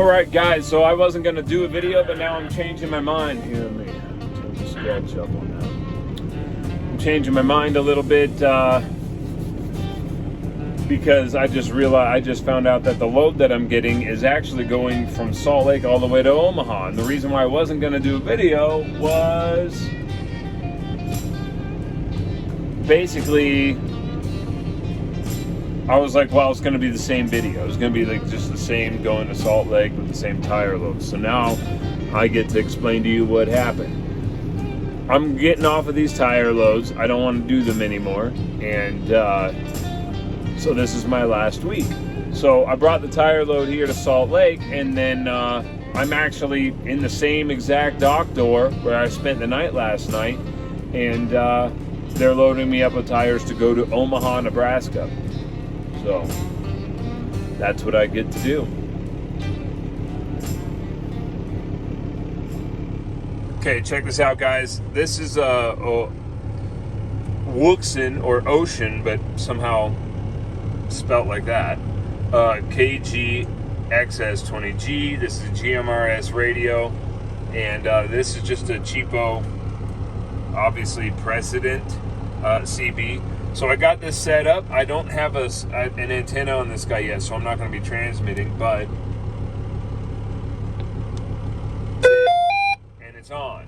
Alright guys, so I wasn't going to do a video, but now I'm changing my mind. Here, let me turn the sketch up on that. I'm changing my mind a little bit because I just found out that the load that I'm getting is actually going from Salt Lake all the way to Omaha. And the reason why I wasn't going to do a video was basically I was like, well, it's going to be the same video. It's going to be like just the same going to Salt Lake with the same tire load. So now I get to explain to you what happened. I'm getting off of these tire loads. I don't want to do them anymore. And so this is my last week. So I brought the tire load here to Salt Lake, and then I'm actually in the same exact dock door where I spent the night last night. And they're loading me up with tires to go to Omaha, Nebraska. So that's what I get to do. Okay, check this out, guys. This is Wuxin, or ocean, but somehow spelt like that. KG XS20G. This is a GMRS radio, and this is just a cheapo, obviously Precedent CB. So I got this set up. I don't have an antenna on this guy yet, so I'm not going to be transmitting, but and it's on,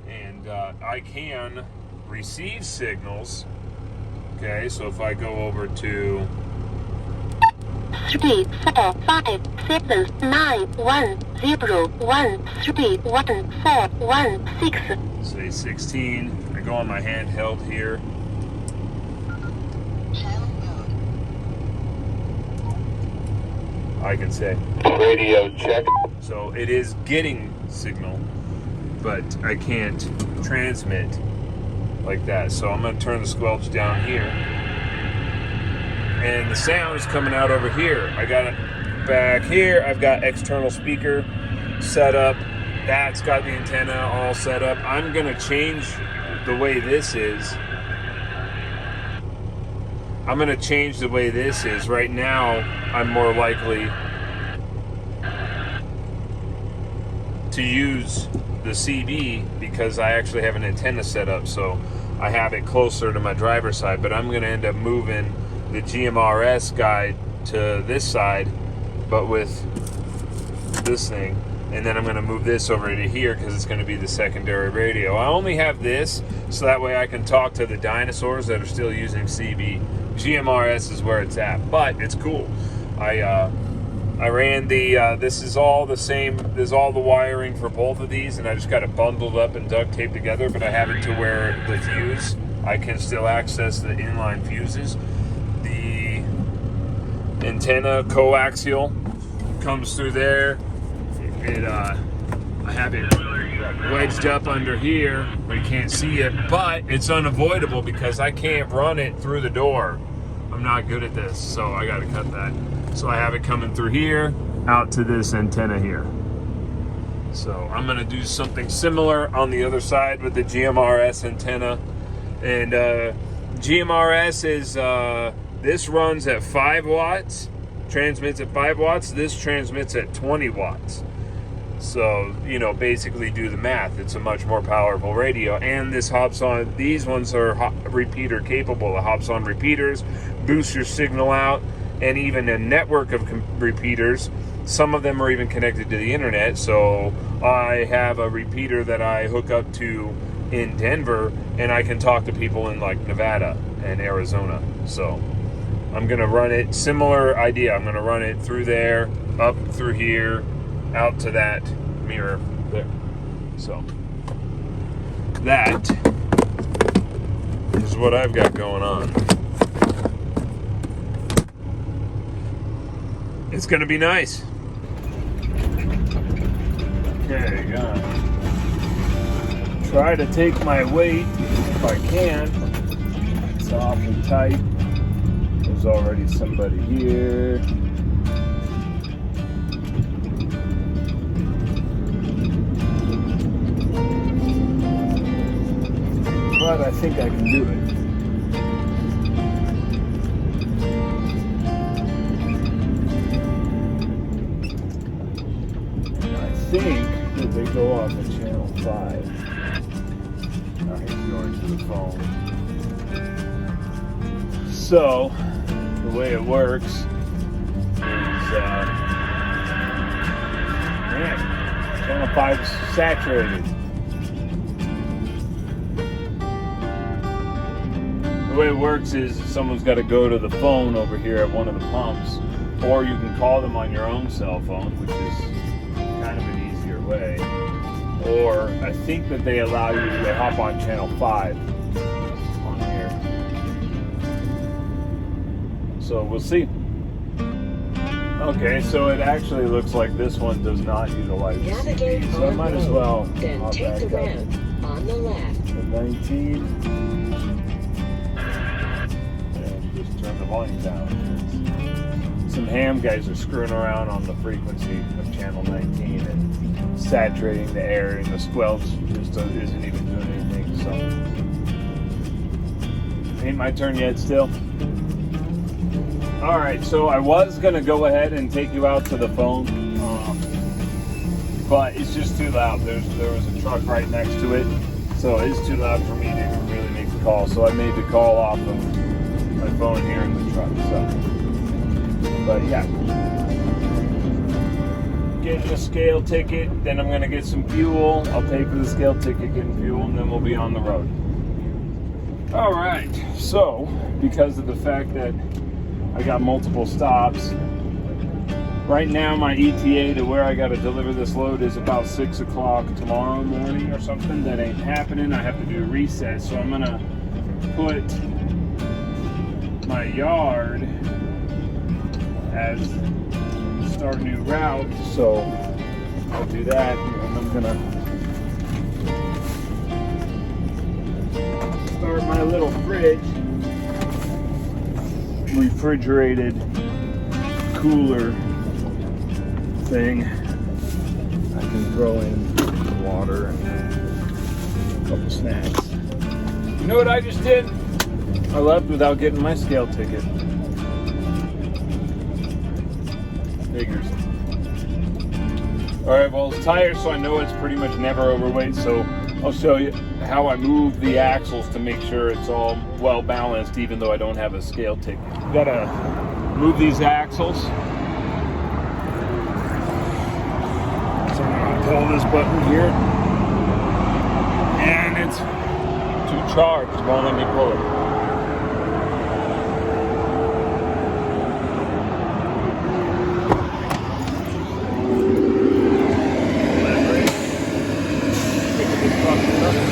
and I can receive signals. Okay, so if I go over to 3, 4, 5, 7, 9, 1, 0, 1, 3, 1, 4, 1, 6. Say 16. I go on my handheld here. I can say radio check. So it is getting signal, but I can't transmit like that. So I'm going to turn the squelch down here, and the sound is coming out over here. I got it back here. I've got external speaker set up. That's got the antenna all set up. I'm going to change the way this is. I'm going to change the way this is. Right now, I'm more likely to use the CB because I actually have an antenna set up, so I have it closer to my driver's side, but I'm going to end up moving the GMRS guide to this side, but with this thing, and then I'm going to move this over to here because it's going to be the secondary radio. I only have this so that way I can talk to the dinosaurs that are still using CB. GMRS is where it's at, but it's cool. I ran the, this is all the same, this is all the wiring for both of these, and I just got it bundled up and duct taped together, but I have it to where the fuse, I can still access the inline fuses. The antenna coaxial comes through there. I have it wedged up under here where you can't see it, but it's unavoidable because I can't run it through the door. I'm not good at this, so I got to cut that. So I have it coming through here out to this antenna here. So I'm going to do something similar on the other side with the GMRS antenna. And GMRS is, this runs at 5 watts, transmits at 5 watts. This transmits at 20 watts. So, you know, basically do the math. It's a much more powerful radio. And this hops on, these ones are repeater capable. It hops on repeaters, boosts your signal out, and even a network of repeaters. Some of them are even connected to the internet. So I have a repeater that I hook up to in Denver, and I can talk to people in like Nevada and Arizona. So I'm going to run it, similar idea. I'm going to run it through there, up through here, out to that mirror there. So that is what I've got going on. It's gonna be nice. Okay, try to take my weight if I can. It's awfully tight. There's already somebody here. But I think I can do it. 5. Now he's going to the phone. So, the way it works is, man, channel 5 is saturated. The way it works is someone's got to go to the phone over here at one of the pumps, or you can call them on your own cell phone, which is kind of an easier way. Or I think that they allow you to hop on channel 5 on here. So we'll see. Okay, so it actually looks like this one does not utilize the CB, so I might as well then hop take the back up. ramp on the left. The 19. And just turn the volume down. Some ham guys are screwing around on the frequency of channel 19 and saturating the air, and the squelch just isn't even doing anything. So ain't my turn yet still. All right, so I was gonna go ahead and take you out to the phone, but it's just too loud. There was a truck right next to it, so it's too loud for me to really make the call. So I made the call off of my phone here in the truck. So, but yeah, getting a scale ticket, then I'm gonna get some fuel. I'll pay for the scale ticket, getting fuel, and then we'll be on the road. All right, so because of the fact that I got multiple stops, right now my ETA to where I got to deliver this load is about 6 o'clock tomorrow morning or something. That ain't happening. I have to do a reset, so I'm gonna put my yard as start new route. So I'll do that, and I'm gonna start my little fridge, refrigerated cooler thing. I can throw in water and a couple snacks. You know what I just did? I left without getting my scale ticket. Figures. Alright, well, it's tires, so I know it's pretty much never overweight, so I'll show you how I move the axles to make sure it's all well balanced, even though I don't have a scale ticket. You gotta move these axles. So I'm gonna pull this button here, and it's too charged. It won't let me pull it.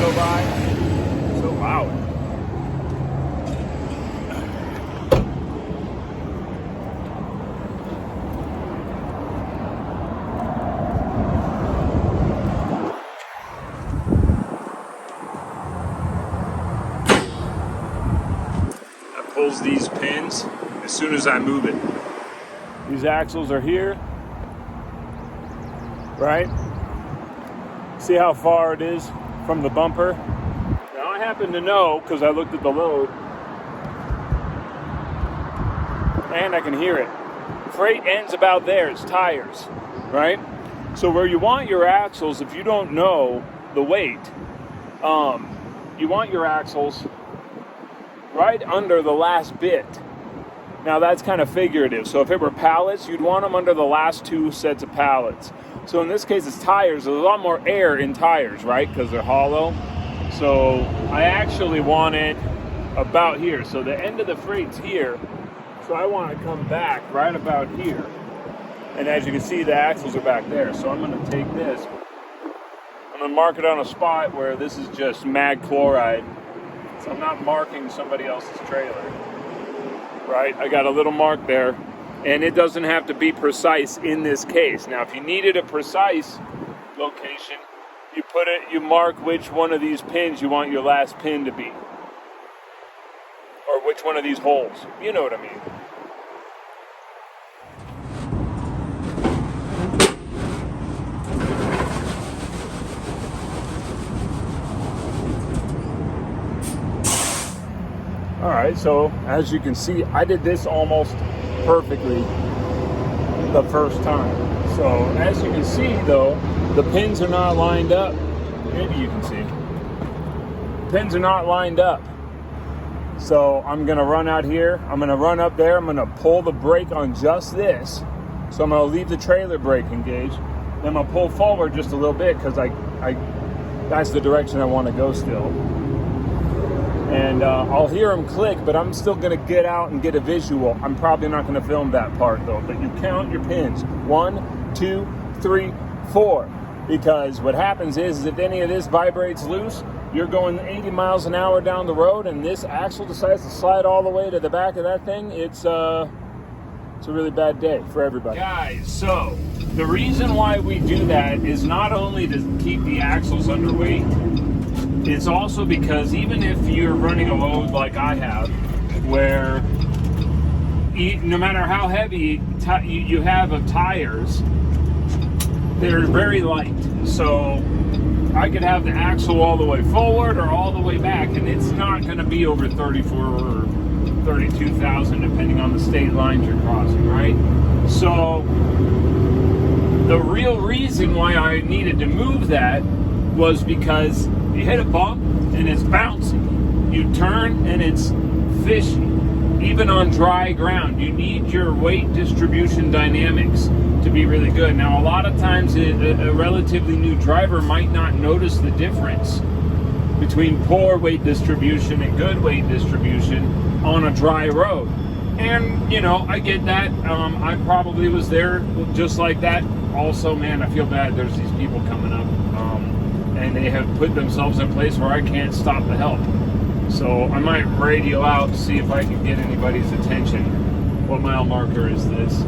Go by. So loud. That pulls these pins as soon as I move it. These axles are here, right? See how far it is from the bumper? Now I happen to know, because I looked at the load, and I can hear it. Freight ends about there, it's tires, right? So where you want your axles, if you don't know the weight, you want your axles right under the last bit. Now that's kind of figurative. So if it were pallets, you'd want them under the last 2 sets of pallets. So in this case, it's tires. There's a lot more air in tires, right? Because they're hollow. So I actually want it about here. So the end of the freight's here. So I want to come back right about here. And as you can see, the axles are back there. So I'm going to take this. I'm going to mark it on a spot where this is just mag chloride. So I'm not marking somebody else's trailer. Right? I got a little mark there. And it doesn't have to be precise in this case. Now, if you needed a precise location, you mark which one of these pins you want your last pin to be. Or which one of these holes. You know what I mean. All right, so as you can see, I did this almost perfectly the first time. So as you can see though, the pins are not lined up maybe you can see. Pins are not lined up. So I'm gonna run out here. I'm gonna run up there. I'm gonna pull the brake on just this. So I'm gonna leave the trailer brake engaged. Then I'm gonna pull forward just a little bit because that's the direction I want to go still. And I'll hear them click, but I'm still gonna get out and get a visual. I'm probably not gonna film that part though. But you count your pins: 1, 2, 3, 4. Because what happens is if any of this vibrates loose, you're going 80 miles an hour down the road and this axle decides to slide all the way to the back of that thing, it's a really bad day for everybody. Guys, so the reason why we do that is not only to keep the axles underweight, it's also because even if you're running a load like I have, where no matter how heavy you have of tires, they're very light. So I could have the axle all the way forward or all the way back, and it's not going to be over 34 or 32,000 depending on the state lines you're crossing, right? So the real reason why I needed to move that was because you hit a bump and it's bouncy. You turn and it's fishy. Even on dry ground, you need your weight distribution dynamics to be really good. Now, a lot of times a relatively new driver might not notice the difference between poor weight distribution and good weight distribution on a dry road. And, you know, I get that. I probably was there just like that. Also, man, I feel bad. There's these people coming up and they have put themselves in a place where I can't stop the help. So I might radio out to see if I can get anybody's attention. What mile marker is this?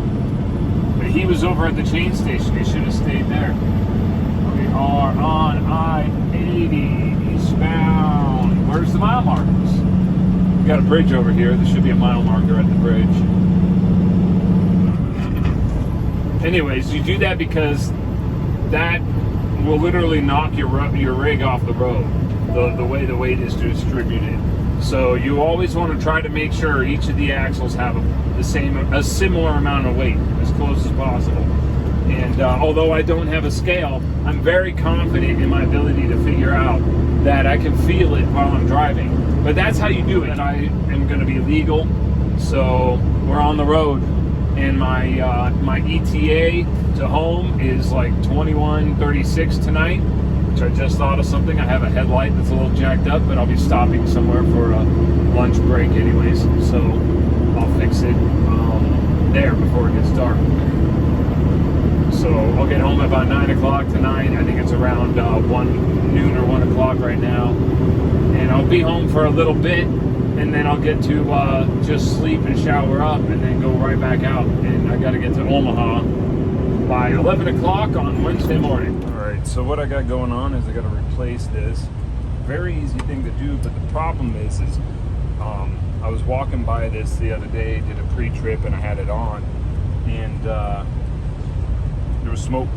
But he was over at the chain station. He should have stayed there. We are on I-80 eastbound. Where's the mile markers? We got a bridge over here. There should be a mile marker at the bridge. Anyways, you do that because that will literally knock your rig off the road. The way the weight is distributed. So you always want to try to make sure each of the axles have a similar amount of weight, as close as possible. And although I don't have a scale, I'm very confident in my ability to figure out that I can feel it while I'm driving. But that's how you do it. And I am going to be legal, so we're on the road. And my ETA to home is like 21:36 tonight. Which I just thought of something. I have a headlight that's a little jacked up, but I'll be stopping somewhere for a lunch break anyways, so I'll fix it there before it gets dark. So I'll get home about 9 o'clock tonight. I think it's around noon or 1 o'clock right now, and I'll be home for a little bit, and then I'll get to just sleep and shower up and then go right back out, and I got to get to Omaha by 11 o'clock on Wednesday morning. Alright, so what I got going on is I got to replace this. Very easy thing to do, but the problem is I was walking by this the other day, did a pre-trip, and I had it on, and there was smoke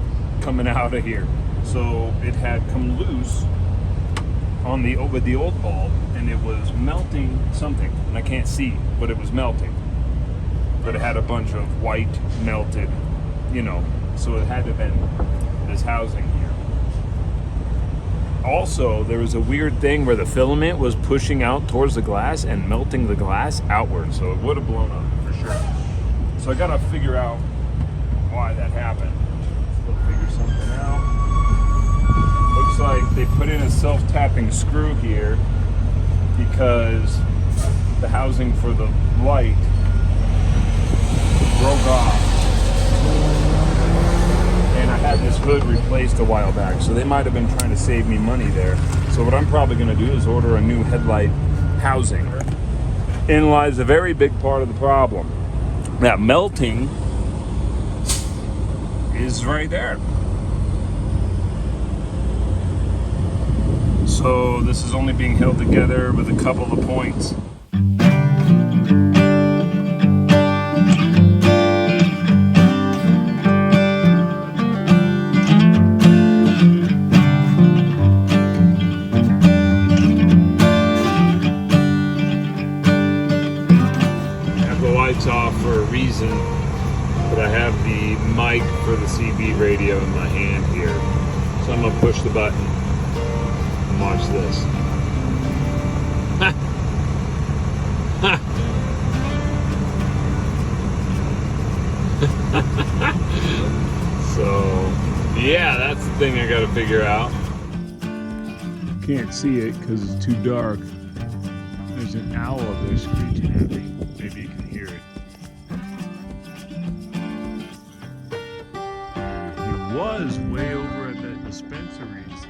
coming out of here. So it had come loose on with the old bulb, and it was melting something, and I can't see what it was melting, but it had a bunch of white melted, you know, so it had to have been this housing here. Also, there was a weird thing where the filament was pushing out towards the glass and melting the glass outward, so it would have blown up for sure. So I gotta figure out why that happened. Still figure something out. Looks like they put in a self-tapping screw here because the housing for the light broke off. And I had this hood replaced a while back, so they might have been trying to save me money there. So what I'm probably going to do is order a new headlight housing. In lies a very big part of the problem. That melting is right there. So this is only being held together with a couple of points. Off for a reason, but I have the mic for the CB radio in my hand here, so I'm gonna push the button watch this. So, yeah, that's the thing I gotta figure out. Can't see it because it's too dark. There's an owl up there screeching at me. Maybe you can hear it. He was way over at that dispensary's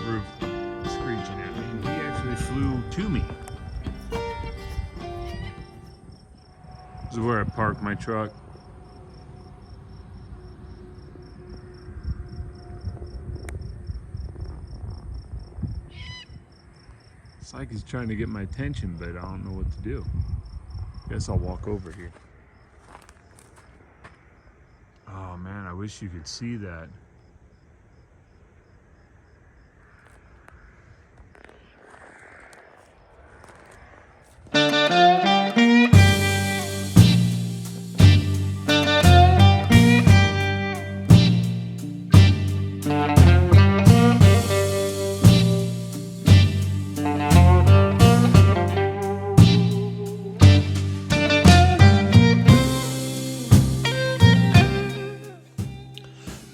roof screeching at me, and he actually flew to me. This is where I park my truck. It's like he's trying to get my attention, but I don't know what to do. Guess I'll walk over here. Oh man, I wish you could see that.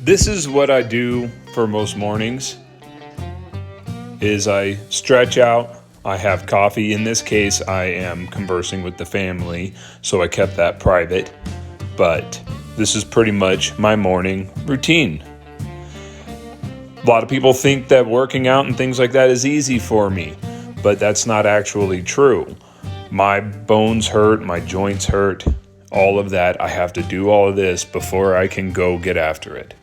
This is what I do for most mornings, is I stretch out, I have coffee. In this case, I am conversing with the family, so I kept that private, but this is pretty much my morning routine. A lot of people think that working out and things like that is easy for me, but that's not actually true. My bones hurt, my joints hurt, all of that. I have to do all of this before I can go get after it.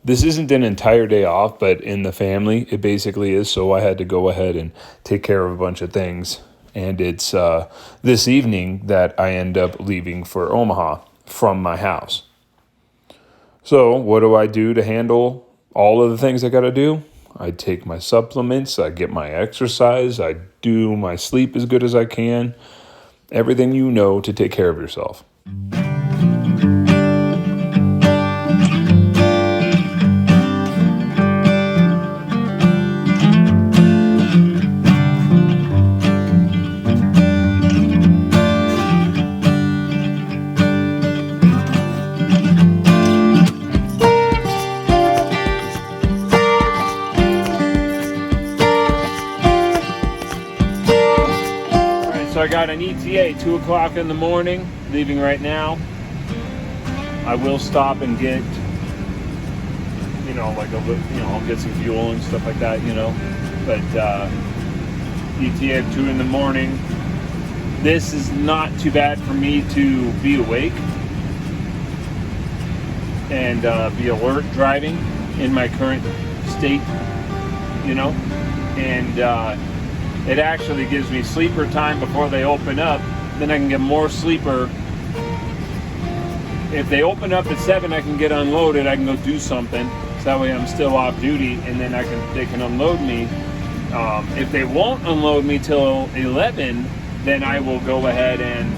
This isn't an entire day off, but in the family, it basically is. So I had to go ahead and take care of a bunch of things. And it's this evening that I end up leaving for Omaha from my house. So what do I do to handle all of the things I got to do? I take my supplements, I get my exercise, I do my sleep as good as I can. Everything you know to take care of yourself. So I got an ETA, 2 o'clock in the morning, leaving right now. I will stop and get, I'll get some fuel and stuff like that, But ETA at 2 in the morning. This is not too bad for me to be awake and be alert driving in my current state, and it actually gives me sleeper time before they open up. Then I can get more sleeper. If they open up at 7, I can get unloaded. I can go do something. So that way I'm still off duty, and then they can unload me. If they won't unload me till 11, then I will go ahead and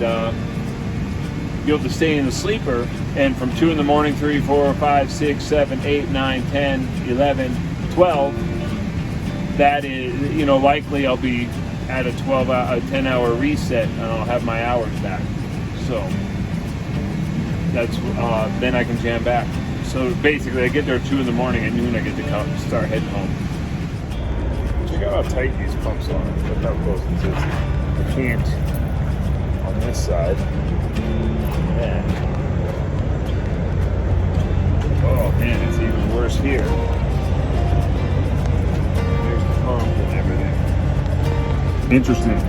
be able to stay in the sleeper. And from 2 in the morning, 3, 4, 5, 6, 7, 8, 9, 10, 11, 12. That is, likely I'll be at a 10-hour reset, and I'll have my hours back. So that's then I can jam back. So basically, I get there at 2 in the morning. At noon, I get to start heading home. Check out how tight these pumps are. Look how close this is. I can't on this side. Yeah. Oh man, it's even worse here. There's the pump and everything. Interesting.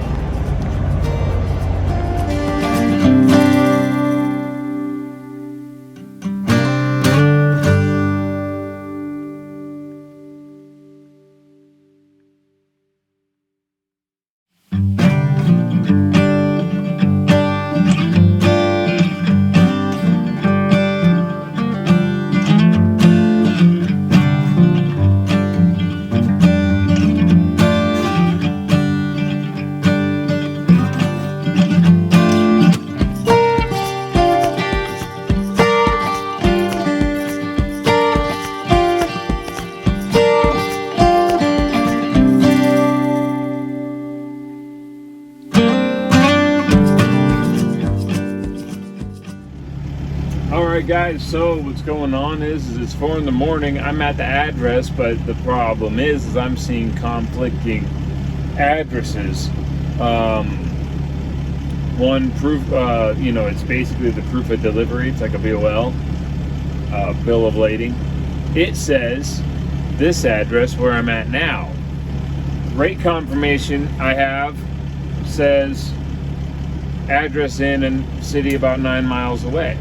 Alright guys, so what's going on is it's 4 in the morning. I'm at the address, but the problem is I'm seeing conflicting addresses. One proof, it's basically the proof of delivery. It's like a BOL, bill of lading. It says this address where I'm at now. Rate confirmation I have says address in and city about 9 miles away.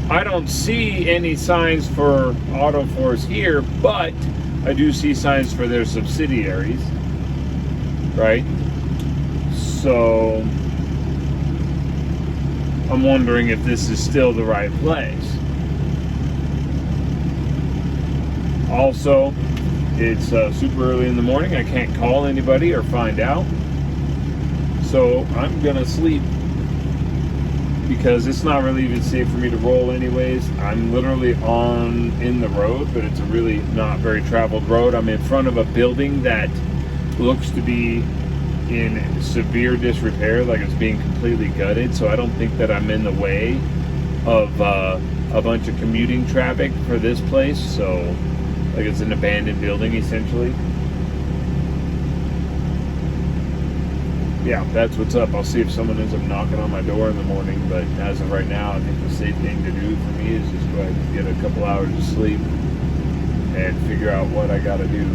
I don't see any signs for AutoForce here, but I do see signs for their subsidiaries, right? So I'm wondering if this is still the right place. Also, it's super early in the morning. I can't call anybody or find out. So I'm gonna sleep, because it's not really even safe for me to roll anyways. I'm literally in the road, but it's a really not very traveled road. I'm in front of a building that looks to be in severe disrepair, like it's being completely gutted. So I don't think that I'm in the way of a bunch of commuting traffic for this place. So like it's an abandoned building essentially. Yeah, that's what's up. I'll see if someone ends up knocking on my door in the morning, but as of right now, I think the safe thing to do for me is just go ahead and get a couple hours of sleep and figure out what I got to do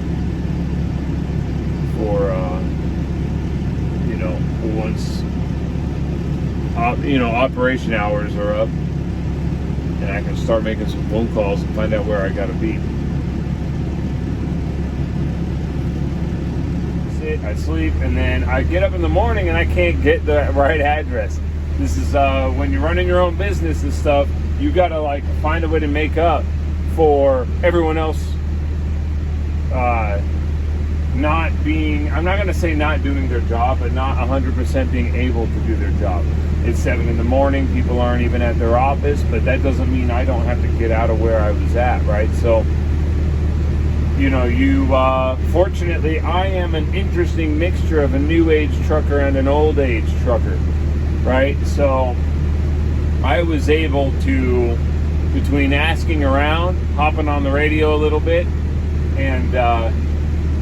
for, once, operation hours are up, and I can start making some phone calls and find out where I got to be. I sleep, and then I get up in the morning and I can't get the right address. This is when you're running your own business and stuff, you gotta like find a way to make up for everyone else not being, I'm not gonna say not doing their job, but not 100% being able to do their job. It's 7 in the morning, people aren't even at their office, but that doesn't mean I don't have to get out of where I was at, right? So fortunately, I am an interesting mixture of a new age trucker and an old age trucker, right? So I was able to, between asking around, hopping on the radio a little bit, and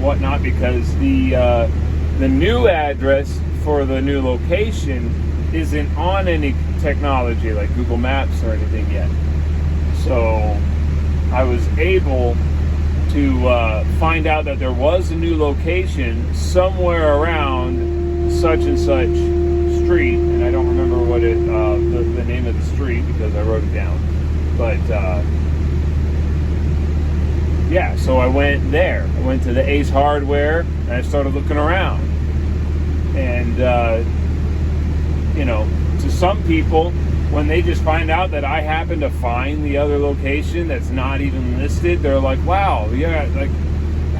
whatnot, because the new address for the new location isn't on any technology like Google Maps or anything yet. So I was able to find out that there was a new location somewhere around such and such street, and I don't remember what the name of the street because I wrote it down. But yeah, so I went there. I went to the Ace Hardware and I started looking around. And to some people, when they just find out that I happen to find the other location that's not even listed, they're like, wow, yeah, like,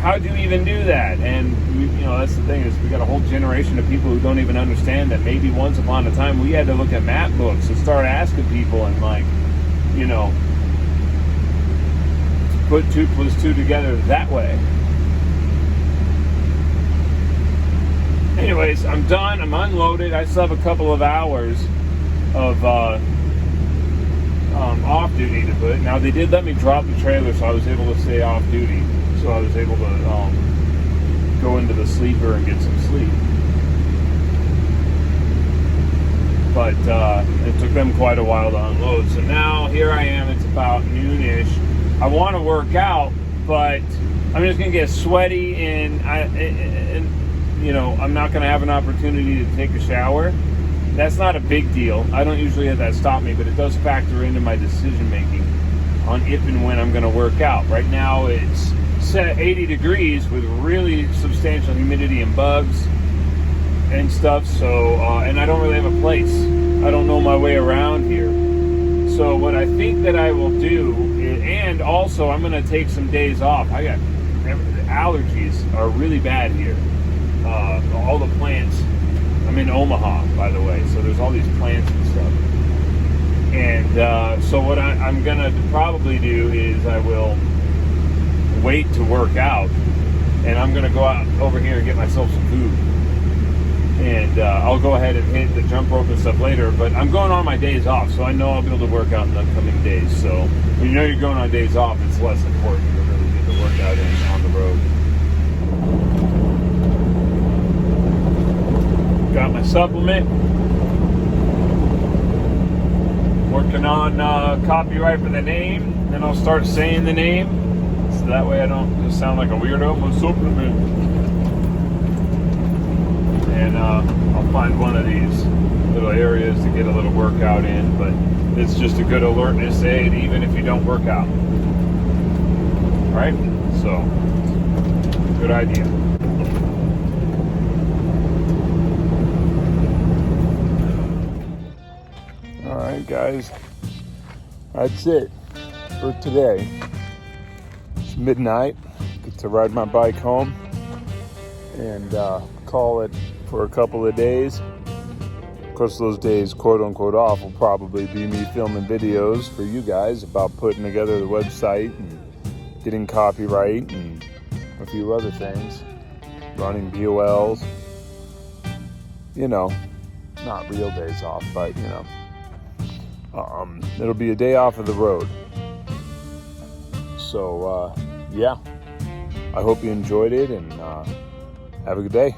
how'd you even do that? And, that's the thing, is we got a whole generation of people who don't even understand that maybe once upon a time we had to look at map books and start asking people and, like, put 2 + 2 together that way. Anyways, I'm done. I'm unloaded. I still have a couple of hours of off duty to put. Now they did let me drop the trailer, so I was able to stay off duty. so I was able to go into the sleeper and get some sleep. But it took them quite a while to unload. So now here I am, it's about noonish. I want to work out, but I'm just gonna get sweaty, and you know, I'm not gonna have an opportunity to take a shower. That's not a big deal. I don't usually have that stop me, but it does factor into my decision making on if and when I'm gonna work out. Right now it's set 80 degrees with really substantial humidity and bugs and stuff, so and I don't really have a place. I don't know my way around here. So what I think that I will do is, and also I'm going to take some days off. The allergies are really bad here. All the plants. I'm in Omaha, by the way, so there's all these plants and stuff. And so what I'm going to probably do is I will wait to work out, and I'm going to go out over here and get myself some food. And I'll go ahead and hit the jump rope and stuff later, but I'm going on my days off, so I know I'll be able to work out in the upcoming days. So when you know you're going on days off, it's less important to really get the workout in on the road. Got my supplement. Working on copyright for the name. Then I'll start saying the name, so that way I don't just sound like a weirdo. My supplement. And I'll find one of these little areas to get a little workout in, but it's just a good alertness aid even if you don't work out. All right, so good idea. All right, guys, that's it for today. It's midnight. Get to ride my bike home and call it for a couple of days. Of course, those days, quote unquote, off will probably be me filming videos for you guys about putting together the website and getting copyright and a few other things, running BOLs. You know, not real days off, but you know, it'll be a day off of the road. So yeah, I hope you enjoyed it, and have a good day.